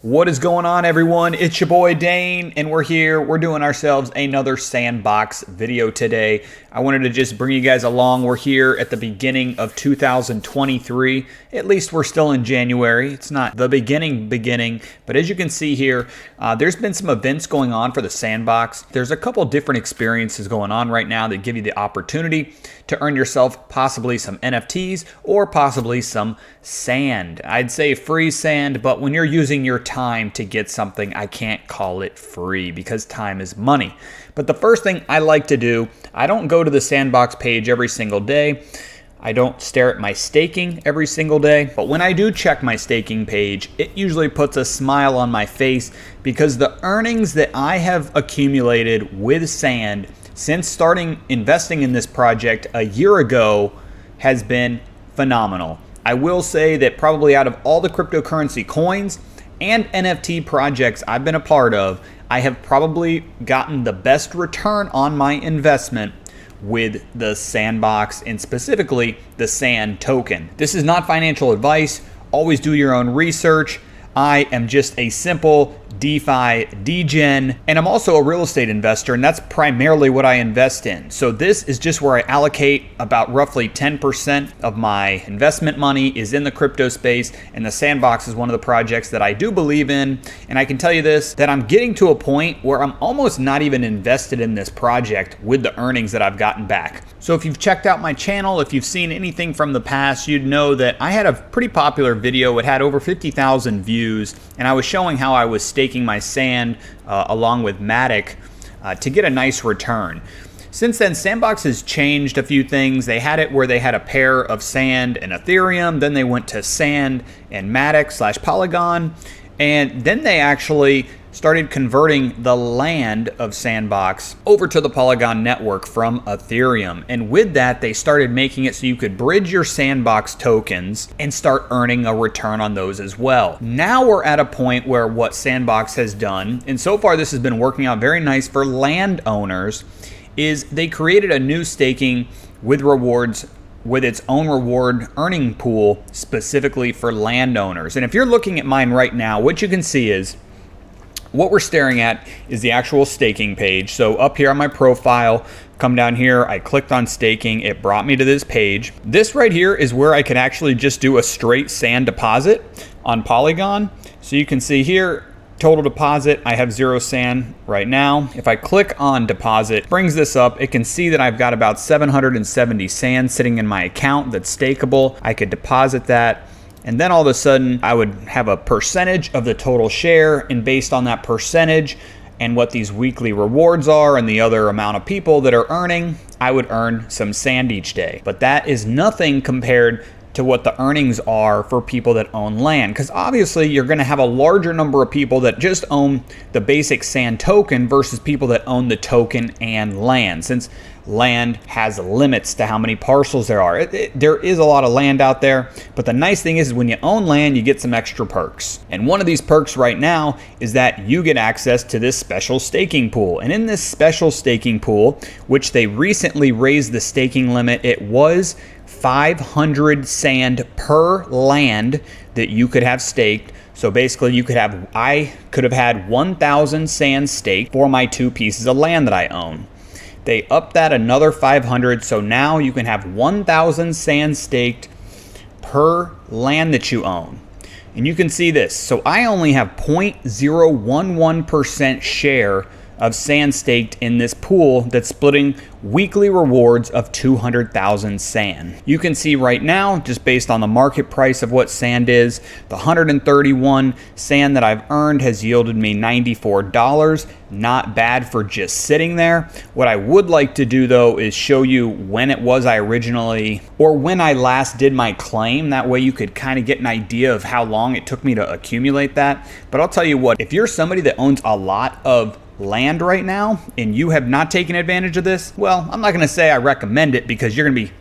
What is going on, everyone? It's your boy Dane, and we're here. We're doing ourselves another SANDBOX video today. I wanted to just bring you guys along. We're here at the beginning of 2023. At least we're still in January. It's not the beginning, but as you can see here, there's been some events going on for the SANDBOX. There's a couple different experiences going on right now that give you the opportunity to earn yourself possibly some NFTs or possibly some sand. I'd say free sand, but when you're using your time to get something, I can't call it free because time is money. But the first thing I like to do, I don't go to the SANDBOX page every single day. I don't stare at my staking every single day, but when I do check my staking page, it usually puts a smile on my face because the earnings that I have accumulated with sand since starting investing in this project a year ago has been phenomenal. I will say that probably out of all the cryptocurrency coins and NFT projects I've been a part of, I have probably gotten the best return on my investment with the SANDBOX and specifically the SAND token. This is not financial advice. Always do your own research. I am just a simple DeFi degen, and I'm also a real estate investor, and that's primarily what I invest in. So this is just where I allocate about roughly 10% of my investment money is in the crypto space, and the SANDBOX is one of the projects that I do believe in. And I can tell you this, that I'm getting to a point where I'm almost not even invested in this project with the earnings that I've gotten back. So if you've checked out my channel, if you've seen anything from the past, you'd know that I had a pretty popular video. It had over 50,000 views, and I was showing how I was staking my sand along with Matic to get a nice return. Since then, SANDBOX has changed a few things. They had it where they had a pair of sand and Ethereum, then they went to sand and Matic / Polygon, and then they actually started converting the land of SANDBOX over to the Polygon network from Ethereum. And with that, they started making it so you could bridge your SANDBOX tokens and start earning a return on those as well. Now we're at a point where what SANDBOX has done, and so far this has been working out very nice for landowners, is they created a new staking with rewards with its own reward earning pool specifically for landowners. And if you're looking at mine right now, what you can see is what we're staring at is the actual staking page. So up here on my profile, come down here, I clicked on staking, it brought me to this page. This right here is where I can actually just do a straight sand deposit on Polygon. So you can see here, total deposit, I have 0 sand right now. If I click on deposit, brings this up, it can see that I've got about 770 sand sitting in my account that's stakeable. I could deposit that. And then all of a sudden, I would have a percentage of the total share, and based on that percentage and what these weekly rewards are and the other amount of people that are earning, I would earn some sand each day. But that is nothing compared to what the earnings are for people that own land. Because obviously you're gonna have a larger number of people that just own the basic sand token versus people that own the token and land, since land has limits to how many parcels there are. There is a lot of land out there, but the nice thing is when you own land, you get some extra perks. And one of these perks right now is that you get access to this special staking pool. And in this special staking pool, which they recently raised the staking limit, it was 500 sand per land that you could have staked. So basically I could have had 1,000 sand staked for my 2 pieces of land that I own. They upped that another 500, so now you can have 1,000 sand staked per land that you own. And you can see this. So I only have 0.011% share of sand staked in this pool that's splitting weekly rewards of 200,000 sand. You can see right now, just based on the market price of what sand is, the 131 sand that I've earned has yielded me $94. Not bad for just sitting there. What I would like to do though is show you when it was I originally, or when I last did my claim. That way you could kind of get an idea of how long it took me to accumulate that. But I'll tell you what, if you're somebody that owns a lot of land right now and you have not taken advantage of this, well, I'm not going to say I recommend it because you're going to be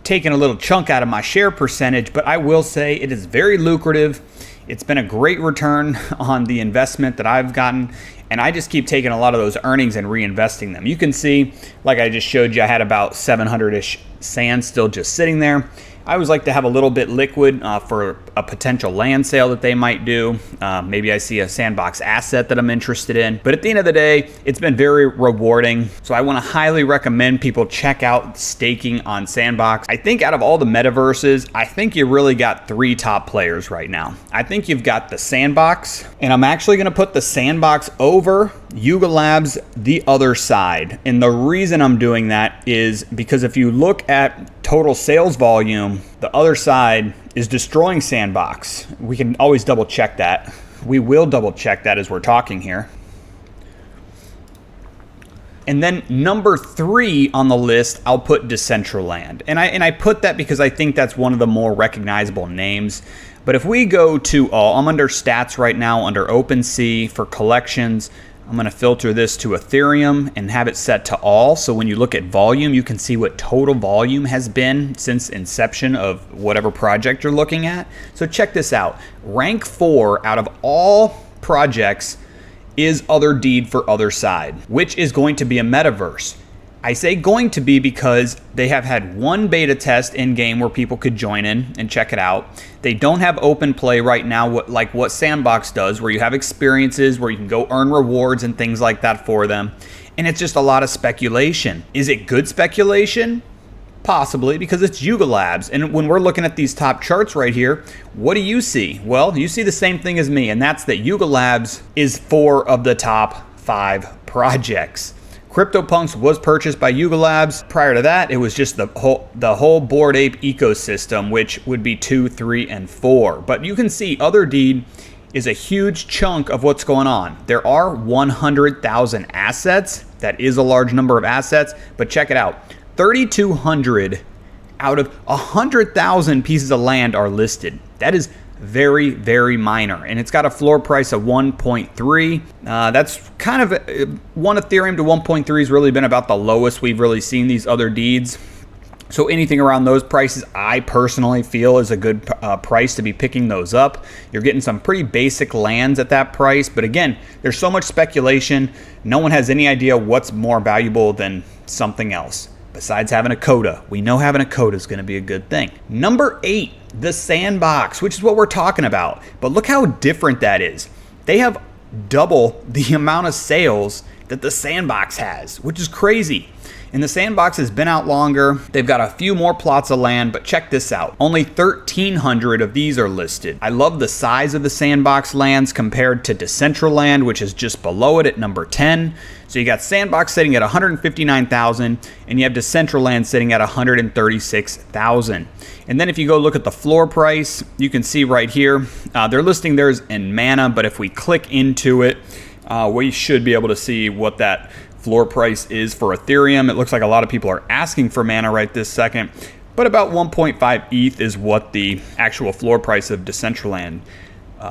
taking a little chunk out of my share percentage, but I will say it is very lucrative. It's been a great return on the investment that I've gotten, and I just keep taking a lot of those earnings and reinvesting them. You can see, like I just showed you, I had about 700-ish sand still just sitting there. I always like to have a little bit liquid for a potential land sale that they might do. Maybe I see a SANDBOX asset that I'm interested in. But at the end of the day, it's been very rewarding. So I want to highly recommend people check out staking on SANDBOX. I think out of all the metaverses, I think you really got 3 top players right now. I think you've got the SANDBOX, and I'm actually going to put the SANDBOX over Yuga Labs the other side. And the reason I'm doing that is because if you look at total sales volume, the other side is destroying SANDBOX. We can always double check that. We will double check that as we're talking here. And then number 3 on the list, I'll put Decentraland. And I put that because I think that's one of the more recognizable names. But if we go to all, I'm under stats right now under OpenSea for collections. I'm going to filter this to Ethereum and have it set to all. So when you look at volume, you can see what total volume has been since inception of whatever project you're looking at. So check this out. Rank 4 out of all projects is Other Deed for Other Side, which is going to be a metaverse. I say going to be because they have had 1 beta test in game where people could join in and check it out. They don't have open play right now, like what SANDBOX does, where you have experiences where you can go earn rewards and things like that for them. And it's just a lot of speculation. Is it good speculation? Possibly, because it's Yuga Labs. And when we're looking at these top charts right here, what do you see? Well, you see the same thing as me, and that's that Yuga Labs is 4 of the top 5 projects. CryptoPunks was purchased by Yuga Labs. Prior to that, it was just the whole Bored Ape ecosystem, which would be 2, 3, and 4. But you can see Other Deed is a huge chunk of what's going on. There are 100,000 assets. That is a large number of assets, but check it out. 3,200 out of 100,000 pieces of land are listed. That is very, very minor, and it's got a floor price of 1.3. That's kind of 1 Ethereum to 1.3 has really been about the lowest we've really seen these Other Deeds. So anything around those prices, I personally feel is a good price to be picking those up. You're getting some pretty basic lands at that price, but again, there's so much speculation. No one has any idea what's more valuable than something else. Besides having a coda, we know having a coda is going to be a good thing. Number 8, the SANDBOX, which is what we're talking about. But look how different that is. They have double the amount of sales that the SANDBOX has, which is crazy. And the SANDBOX has been out longer. They've got a few more plots of land, but check this out. Only 1,300 of these are listed. I love the size of the SANDBOX lands compared to Decentraland, which is just below it at number 10. So you got SANDBOX sitting at 159,000, and you have Decentraland sitting at 136,000. And then if you go look at the floor price, you can see right here, they're listing theirs in mana, but if we click into it, we should be able to see what that floor price is for Ethereum. It looks like a lot of people are asking for mana right this second, but about 1.5 ETH is what the actual floor price of Decentraland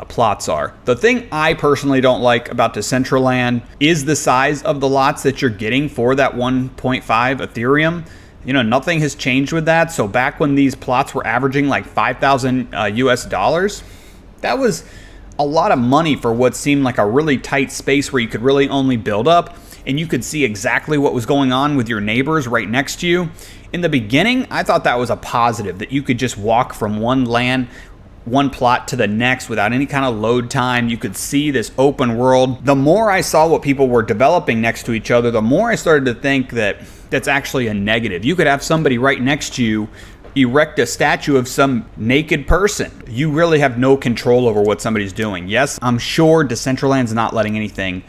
plots are. The thing I personally don't like about Decentraland is the size of the lots that you're getting for that 1.5 Ethereum. You know, nothing has changed with that. So back when these plots were averaging like 5,000 US dollars, that was a lot of money for what seemed like a really tight space where you could really only build up and you could see exactly what was going on with your neighbors right next to you. In the beginning, I thought that was a positive, that you could just walk from one plot to the next without any kind of load time. You could see this open world. The more I saw what people were developing next to each other, the more I started to think that that's actually a negative. You could have somebody right next to you erect a statue of some naked person. You really have no control over what somebody's doing. Yes, I'm sure Decentraland's not letting anything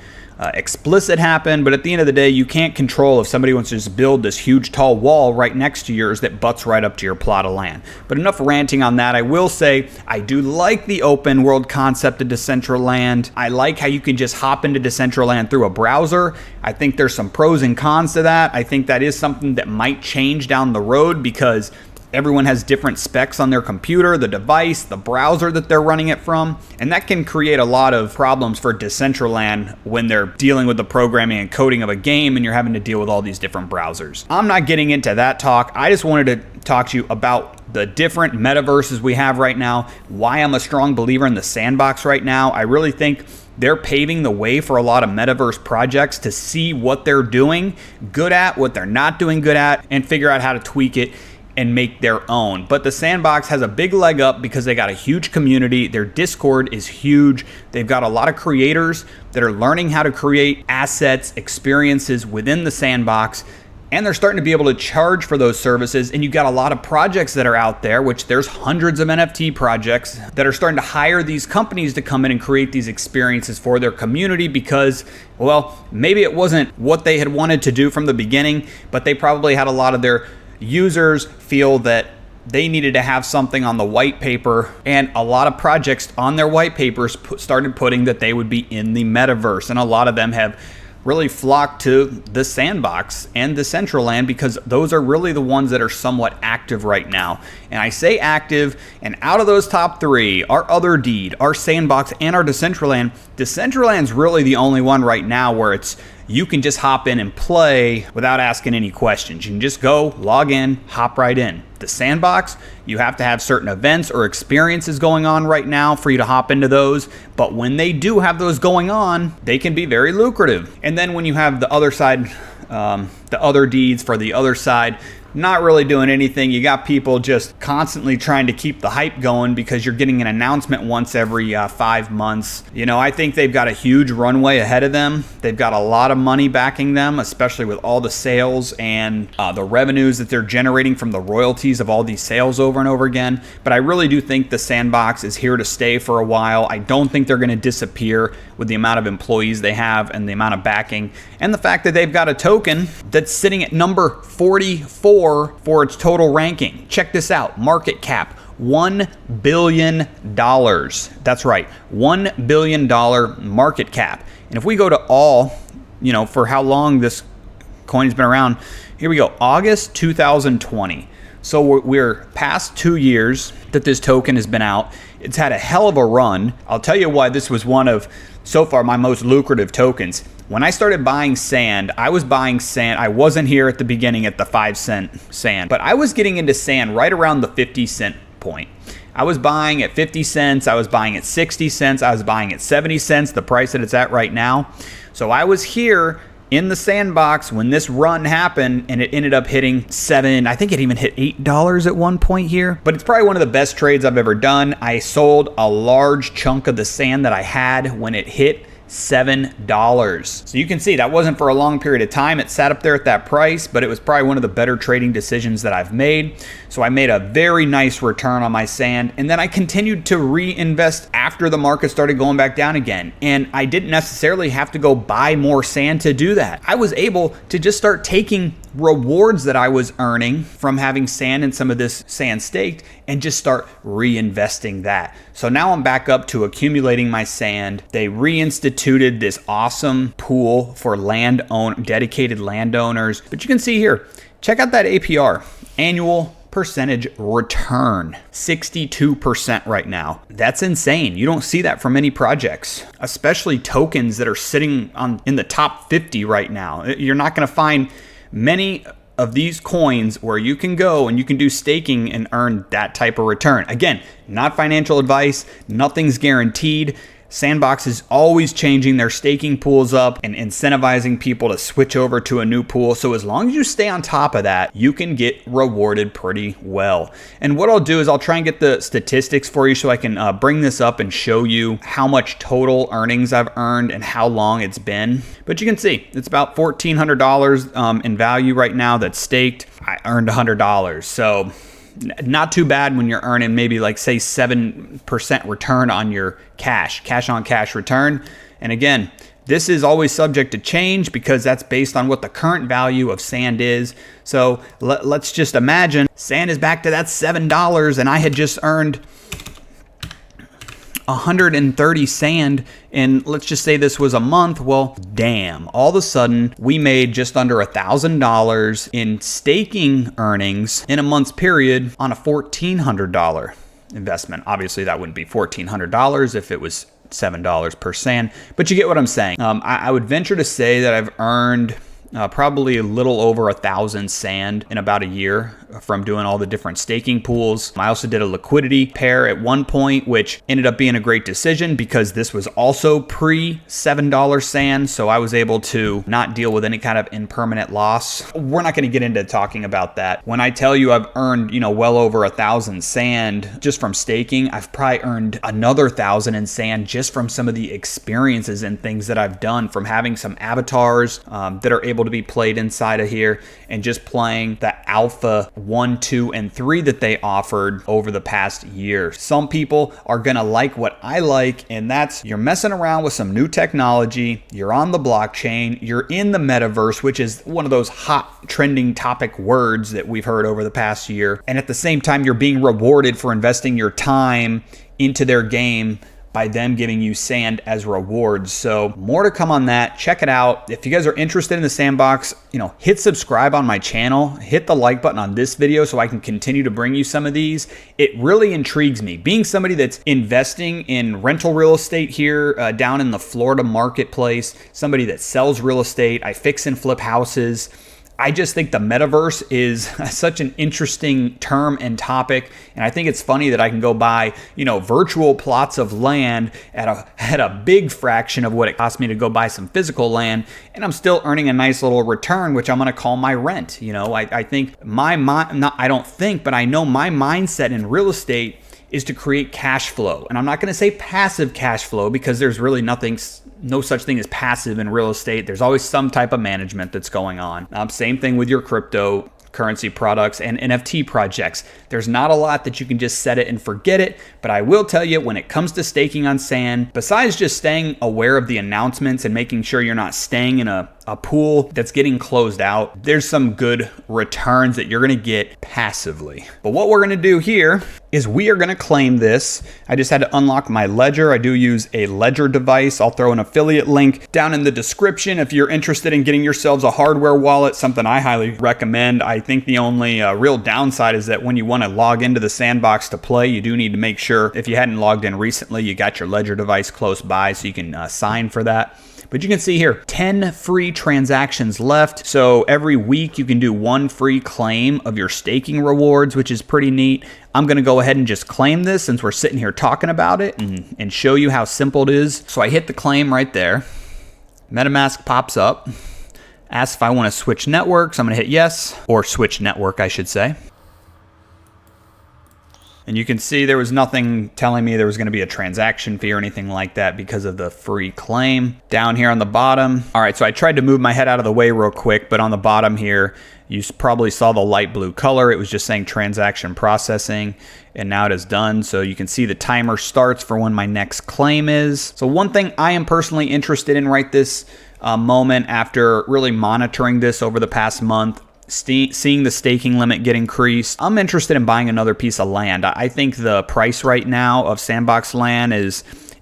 explicit happen, but at the end of the day, you can't control if somebody wants to just build this huge tall wall right next to yours that butts right up to your plot of land. But enough ranting on that. I will say I do like the open world concept of Decentraland. I like how you can just hop into Decentraland through a browser. I think there's some pros and cons to that. I think that is something that might change down the road because everyone has different specs on their computer, the device, the browser that they're running it from, and that can create a lot of problems for Decentraland when they're dealing with the programming and coding of a game and you're having to deal with all these different browsers. I'm not getting into that talk. I just wanted to talk to you about the different metaverses we have right now, why I'm a strong believer in the SANDBOX right now. I really think they're paving the way for a lot of metaverse projects to see what they're doing good at, what they're not doing good at, and figure out how to tweak it and make their own. But the Sandbox has a big leg up because they got a huge community. Their Discord is huge. They've got a lot of creators that are learning how to create assets, experiences within the Sandbox, and they're starting to be able to charge for those services. And you've got a lot of projects that are out there, which there's hundreds of NFT projects that are starting to hire these companies to come in and create these experiences for their community because, well, maybe it wasn't what they had wanted to do from the beginning, but they probably had a lot of their users feel that they needed to have something on the white paper, and a lot of projects on their white papers started putting that they would be in the metaverse, and a lot of them have really flocked to the Sandbox and Decentraland because those are really the ones that are somewhat active right now. And I say active, and out of those top three, our other deed, our Sandbox, and our Decentraland, Decentraland's really the only one right now where it's you can just hop in and play without asking any questions. You can just go, log in, hop right in. The Sandbox, you have to have certain events or experiences going on right now for you to hop into those. But when they do have those going on, they can be very lucrative. And then when you have the other side, the other deeds for the other side, not really doing anything. You got people just constantly trying to keep the hype going because you're getting an announcement once every 5 months. You know, I think they've got a huge runway ahead of them. They've got a lot of money backing them, especially with all the sales and the revenues that they're generating from the royalties of all these sales over and over again. But I really do think the Sandbox is here to stay for a while. I don't think they're going to disappear with the amount of employees they have and the amount of backing, and the fact that they've got a token that's sitting at number 44 for its total ranking. Check this out, market cap, $1 billion. That's right, $1 billion market cap. And if we go to all, you know, for how long this coin's been around, here we go, August 2020. So we're past 2 years that this token has been out. It's had a hell of a run. I'll tell you why this was one of, so far, my most lucrative tokens. When I started buying sand, I was buying sand. I wasn't here at the beginning at the 5-cent sand, but I was getting into sand right around the 50-cent point. I was buying at 50 cents. I was buying at 60 cents. I was buying at 70 cents, the price that it's at right now. So I was here in the Sandbox when this run happened, and it ended up hitting $7. I think it even hit $8 at one point here. But it's probably one of the best trades I've ever done. I sold a large chunk of the sand that I had when it hit $7. So you can see that wasn't for a long period of time. It sat up there at that price, but it was probably one of the better trading decisions that I've made. So I made a very nice return on my sand, and then I continued to reinvest after the market started going back down again. And I didn't necessarily have to go buy more sand to do that. I was able to just start taking rewards that I was earning from having sand and some of this sand staked and just start reinvesting that. So now I'm back up to accumulating my sand. They reinstituted this awesome pool for dedicated landowners. But you can see here, check out that APR, annual percentage return, 62% right now. That's insane. You don't see that from many projects, especially tokens that are sitting in the top 50 right now. You're not going to find many of these coins where you can go and you can do staking and earn that type of return. Again, not financial advice, nothing's guaranteed. Sandbox is always changing their staking pools up and incentivizing people to switch over to a new pool. So as long as you stay on top of that, you can get rewarded pretty well. And what I'll do is I'll try and get the statistics for you so I can bring this up and show you how much total earnings I've earned and how long it's been. But you can see it's about $1,400 in value right now that's staked. I earned $100. So not too bad when you're earning maybe like say 7% return on your cash on cash return. And again, this is always subject to change because that's based on what the current value of sand is. So let's just imagine sand is back to that $7 and I had just earned 130 sand, and let's just say this was a month. Well, damn, all of a sudden we made just under $1,000 in staking earnings in a month's period on a $1,400 investment. Obviously that wouldn't be $1,400 if it was $7 per sand, but you get what I'm saying. I would venture to say that I've earned probably a little over 1,000 sand in about a year from doing all the different staking pools. I also did a liquidity pair at one point, which ended up being a great decision because this was also pre $7 sand. So I was able to not deal with any kind of impermanent loss. We're not going to get into talking about that. When I tell you I've earned, well over 1,000 sand just from staking, I've probably earned another 1,000 in sand just from some of the experiences and things that I've done, from having some avatars that are able to be played inside of here and just playing the alpha 1, 2, and 3 that they offered over the past year. Some people are gonna like what I like, and that's you're messing around with some new technology, you're on the blockchain, you're in the metaverse, which is one of those hot trending topic words that we've heard over the past year, and at the same time you're being rewarded for investing your time into their game by them giving you sand as rewards. So more to come on that. Check it out. If you guys are interested in the sandbox, hit subscribe on my channel, hit the like button on this video so I can continue to bring you some of these. It really intrigues me. Being somebody that's investing in rental real estate here down in the Florida marketplace, somebody that sells real estate, I fix and flip houses. I just think the metaverse is such an interesting term and topic, and I think it's funny that I can go buy, virtual plots of land at a big fraction of what it cost me to go buy some physical land, and I'm still earning a nice little return, which I'm going to call my rent. I think I know my mindset in real estate is to create cash flow, and I'm not going to say passive cash flow because there's really no such thing as passive in real estate. There's always some type of management that's going on. Same thing with your cryptocurrency products and NFT projects. There's not a lot that you can just set it and forget it, but I will tell you, when it comes to staking on sand, besides just staying aware of the announcements and making sure you're not staying in a pool that's getting closed out, there's some good returns that you're going to get passively. But what we're going to do here is we are going to claim this. I just had to unlock my ledger. I do use a ledger device. I'll throw an affiliate link down in the description if you're interested in getting yourselves a hardware wallet, something I highly recommend. I think the only real downside is that when you want to log into the sandbox to play, you do need to make sure, if you hadn't logged in recently, you got your ledger device close by so you can sign for that. But you can see here, 10 free transactions left. So every week you can do one free claim of your staking rewards, which is pretty neat. I'm going to go ahead and just claim this since we're sitting here talking about it and show you how simple it is. So I hit the claim right there. MetaMask pops up. Asks if I want to switch networks. I'm going to hit yes, or switch network, I should say. And you can see there was nothing telling me there was going to be a transaction fee or anything like that because of the free claim. Down here on the bottom. All right, so I tried to move my head out of the way real quick, but on the bottom here, you probably saw the light blue color. It was just saying transaction processing, and now it is done. So you can see the timer starts for when my next claim is. So one thing I am personally interested in right this moment, after really monitoring this over the past month, seeing the staking limit get increased, I'm interested in buying another piece of land. I think the price right now of sandbox land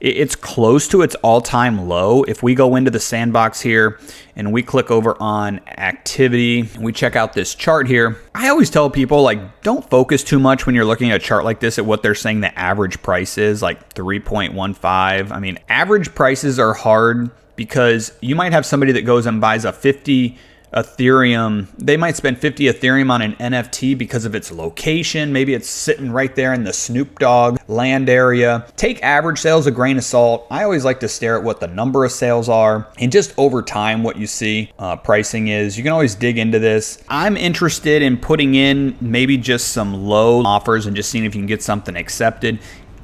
it's close to its all-time low. If we go into the sandbox here and we click over on activity and we check out this chart here, I always tell people, don't focus too much when you're looking at a chart like this at what they're saying the average price is, like 3.15. I mean, average prices are hard because you might have somebody that goes and buys a 50 Ethereum. They might spend 50 Ethereum on an NFT because of its location. Maybe it's sitting right there in the Snoop Dogg land area. Take average sales a grain of salt. I always like to stare at what the number of sales are and just over time what you see pricing is. You can always dig into this. I'm interested in putting in maybe just some low offers and just seeing if you can get something accepted.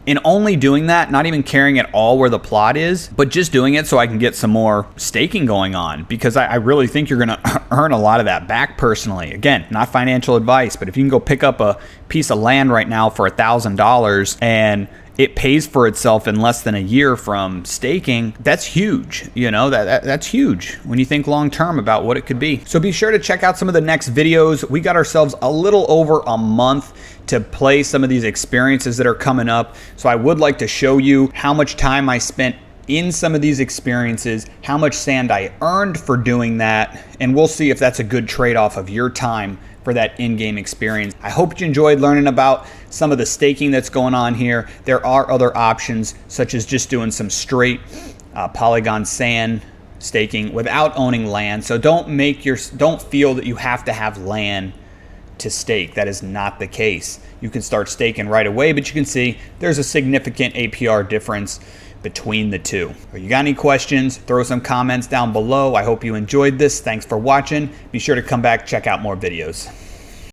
In only doing that, not even caring at all where the plot is, but just doing it so I can get some more staking going on, because I really think you're gonna earn a lot of that back personally. Again, not financial advice, but if you can go pick up a piece of land right now for $1,000 and it pays for itself in less than a year from staking, that's huge. That's huge when you think long term about what it could be. So be sure to check out some of the next videos. We got ourselves a little over a month to play some of these experiences that are coming up. So I would like to show you how much time I spent in some of these experiences, how much sand I earned for doing that, and we'll see if that's a good trade-off of your time for that in-game experience. I hope you enjoyed learning about some of the staking that's going on here. There are other options, such as just doing some straight Polygon sand staking without owning land. So don't feel that you have to have land to stake. That is not the case. You can start staking right away, but you can see there's a significant APR difference between the two. If you got any questions, throw some comments down below. I hope you enjoyed this. Thanks for watching. Be sure to come back, check out more videos.